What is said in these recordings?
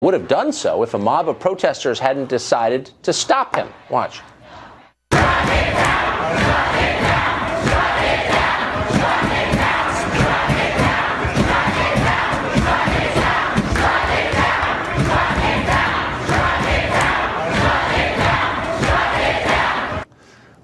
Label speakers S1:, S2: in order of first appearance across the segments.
S1: would have done so if a mob of protesters hadn't decided to stop him. Watch.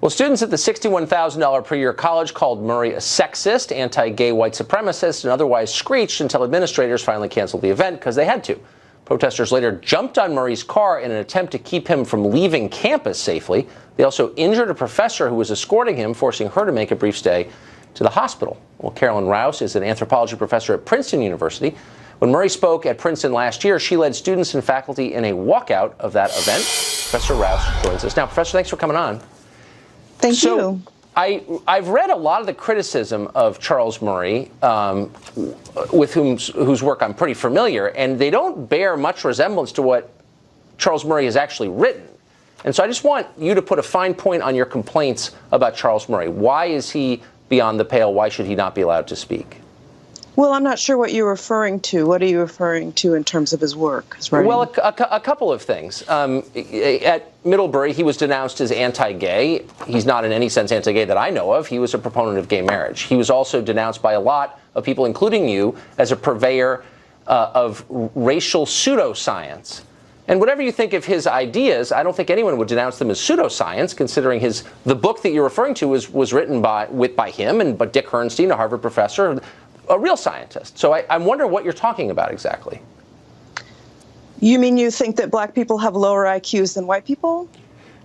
S1: Well, students at the $61,000 per year college called Murray a sexist, anti-gay white supremacist, and otherwise screeched until administrators finally canceled the event because they had to. Protesters later jumped on Murray's car in an attempt to keep him from leaving campus safely. They also injured a professor who was escorting him, forcing her to make a brief stay to the hospital. Well, Carolyn Rouse is an anthropology professor at Princeton University. When Murray spoke at Princeton last year, she led students and faculty in a walkout of that event. Professor Rouse joins us now. Professor, thanks for coming on.
S2: Thank you.
S1: I've read a lot of the criticism of Charles Murray, with whose work I'm pretty familiar, and they don't bear much resemblance to what Charles Murray has actually written. And so I just want you to put a fine point on your complaints about Charles Murray. Why is he beyond the pale? Why should he not be allowed to speak?
S2: Well, I'm not sure what you're referring to. What are you referring to in terms of his work? His writing? Well,
S1: a couple of things. At Middlebury, he was denounced as anti-gay. He's not in any sense anti-gay that I know of. He was a proponent of gay marriage. He was also denounced by a lot of people, including you, as a purveyor of racial pseudoscience. And whatever you think of his ideas, I don't think anyone would denounce them as pseudoscience, considering the book that you're referring to was written by him and Dick Herrnstein, a Harvard professor, a real scientist. So I wonder what you're talking about exactly.
S2: You mean you think that black people have lower IQs than white people?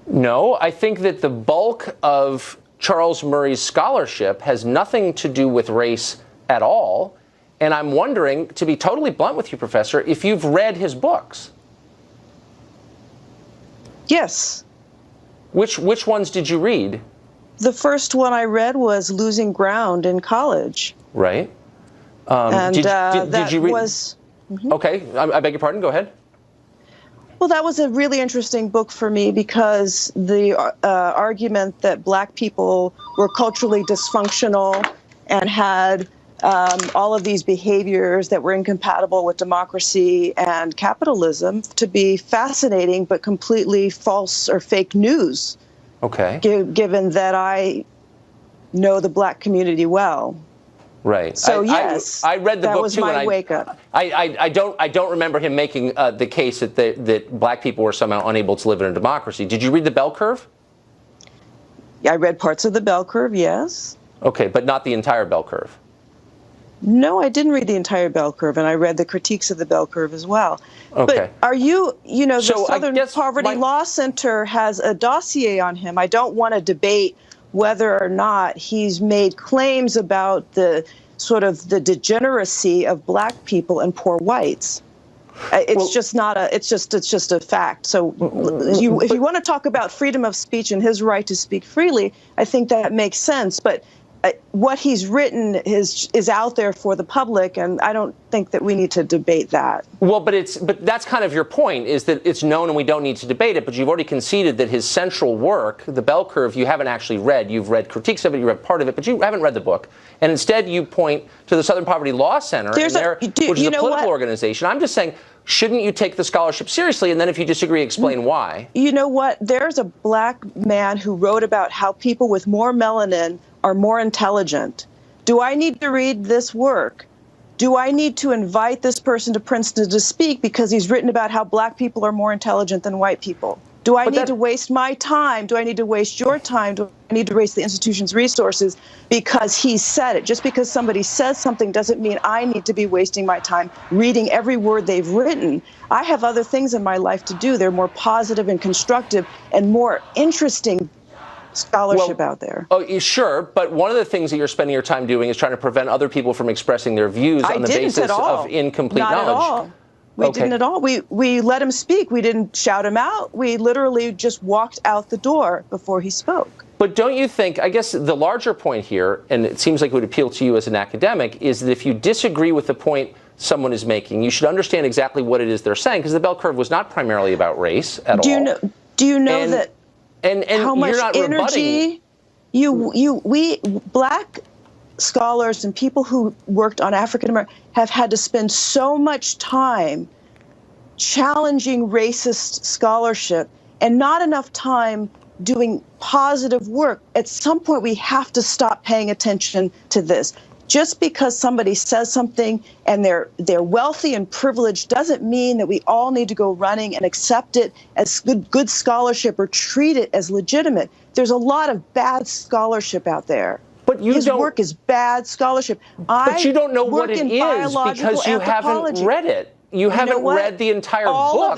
S1: No, I think that the bulk of Charles Murray's scholarship has nothing to do with race at all. And I'm wondering, to be totally blunt with you, Professor, if you've read his books.
S2: Yes.
S1: Which ones did you read?
S2: The first one I read was Losing Ground in college.
S1: Right.
S2: And
S1: did you read?
S2: Mm-hmm.
S1: Okay, I beg your pardon. Go ahead.
S2: Well, that was a really interesting book for me because the argument that black people were culturally dysfunctional and had all of these behaviors that were incompatible with democracy and capitalism to be fascinating but completely false or fake news.
S1: Okay.
S2: Given that I know the black community well.
S1: Right.
S2: So yes,
S1: I read the book
S2: was
S1: too,
S2: my
S1: and
S2: wake up.
S1: I don't remember him making the case that black people were somehow unable to live in a democracy. Did you read The Bell Curve?
S2: I read parts of The Bell Curve, yes.
S1: Okay, but not the entire Bell Curve.
S2: No, I didn't read the entire Bell Curve, and I read the critiques of The Bell Curve as well.
S1: Okay.
S2: But are you know, the
S1: So
S2: Southern Poverty Law Center has a dossier on him. I don't want to debate whether or not he's made claims about the sort of the degeneracy of black people and poor whites. It's just a fact. So if you want to talk about freedom of speech and his right to speak freely, I think that makes sense. But what he's written is out there for the public, and I don't think that we need to debate that.
S1: Well, but that's kind of your point, is that it's known and we don't need to debate it, but you've already conceded that his central work, The Bell Curve, you haven't actually read. You've read critiques of it, you read part of it, but you haven't read the book. And instead you point to the Southern Poverty Law Center, which is a political organization. I'm just saying, shouldn't you take the scholarship seriously? And then if you disagree, explain why.
S2: You know what? There's a black man who wrote about how people with more melanin are more intelligent. Do I need to read this work? Do I need to invite this person to Princeton to speak because he's written about how black people are more intelligent than white people? Do I need to waste my time? Do I need to waste your time? Do I need to waste the institution's resources because he said it? Just because somebody says something doesn't mean I need to be wasting my time reading every word they've written. I have other things in my life to do. They're more positive and constructive and more interesting scholarship out there.
S1: Oh, sure, but one of the things that you're spending your time doing is trying to prevent other people from expressing their views on the basis of incomplete knowledge.
S2: Not at all. We didn't at all. We let him speak. We didn't shout him out. We literally just walked out the door before he spoke.
S1: But don't you think, I guess the larger point here, and it seems like it would appeal to you as an academic, is that if you disagree with the point someone is making, you should understand exactly what it is they're saying, because the Bell Curve was not primarily about race at all.
S2: Do you know that? And how much energy we black scholars and people who worked on African American have had to spend so much time challenging racist scholarship and not enough time doing positive work. At some point, we have to stop paying attention to this. Just because somebody says something and they're wealthy and privileged doesn't mean that we all need to go running and accept it as good scholarship or treat it as legitimate. There's a lot of bad scholarship out there.
S1: But
S2: his work is bad scholarship.
S1: But you don't know what it is because you haven't read it. You haven't read the entire book,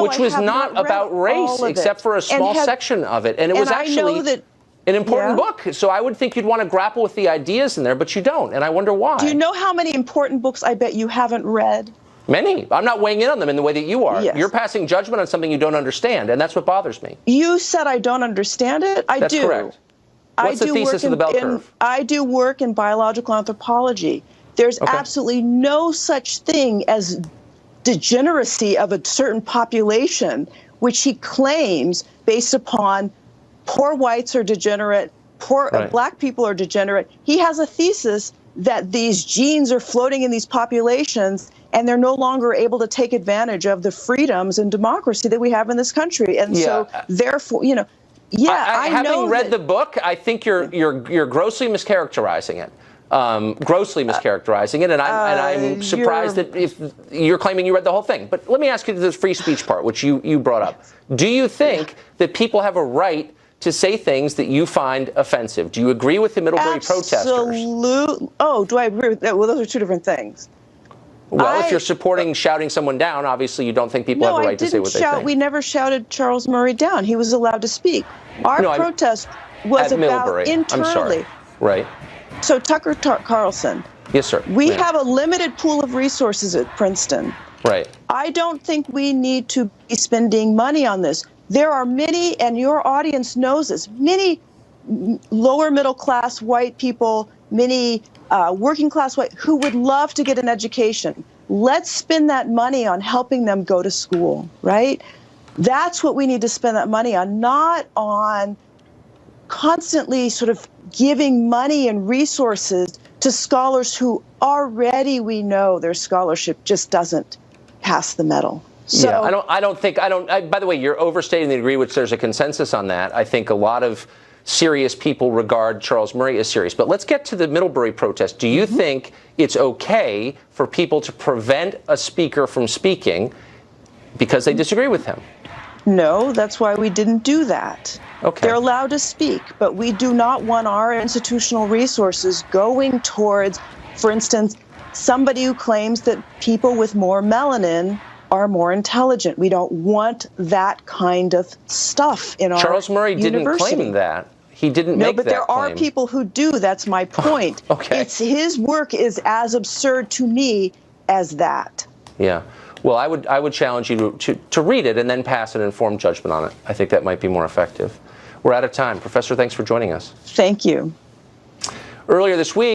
S1: which was not about race except for a small section of it. And it was actually an important book. So I would think you'd want to grapple with the ideas in there, but you don't. And I wonder why.
S2: Do you know how many important books I bet you haven't read?
S1: Many. I'm not weighing in on them in the way that you are.
S2: Yes.
S1: You're passing judgment on something you don't understand, and that's what bothers me.
S2: You said I don't understand it? I do.
S1: That's correct. What's the thesis of the bell curve?
S2: I do work in biological anthropology. There's absolutely no such thing as degeneracy of a certain population, which he claims based upon poor whites are degenerate, poor black people are degenerate. He has a thesis that these genes are floating in these populations and they're no longer able to take advantage of the freedoms and democracy that we have in this country. And so therefore, you know,
S1: having read the book, I think you're grossly mischaracterizing it. Grossly mischaracterizing it, and I'm surprised that if you're claiming you read the whole thing. But let me ask you this free speech part, which you brought up. Do you think that people have a right to say things that you find offensive? Do you agree with the Middlebury protesters?
S2: Absolutely. Oh, do I agree with that? Well, those are two different things.
S1: Well, if you're supporting shouting someone down, obviously you don't think people have a right to say what they think.
S2: We never shouted Charles Murray down. He was allowed to speak. Our protest was about internally.
S1: I'm sorry. Right.
S2: So Tucker Carlson.
S1: Yes, sir.
S2: We have a limited pool of resources at Princeton.
S1: Right.
S2: I don't think we need to be spending money on this. There are many, and your audience knows this, many lower middle class white people, many working class white who would love to get an education. Let's spend that money on helping them go to school, right? That's what we need to spend that money on, not on constantly sort of giving money and resources to scholars who already we know their scholarship just doesn't pass the medal. So,
S1: yeah, by the way, you're overstating the degree which there's a consensus on that. I think a lot of serious people regard Charles Murray as serious. But let's get to the Middlebury protest. Do you think it's okay for people to prevent a speaker from speaking because they disagree with him?
S2: No, that's why we didn't do that.
S1: Okay.
S2: They're allowed to speak, but we do not want our institutional resources going towards, for instance, somebody who claims that people with more melanin are more intelligent. We don't want that kind of stuff in our
S1: Charles Murray didn't claim that. He didn't make that claim. No,
S2: but there are people who do. That's my point.
S1: Okay.
S2: It's his work is as absurd to me as that.
S1: Yeah. Well, I would challenge you to read it and then pass an informed judgment on it. I think that might be more effective. We're out of time. Professor, thanks for joining us.
S2: Thank you.
S1: Earlier this week,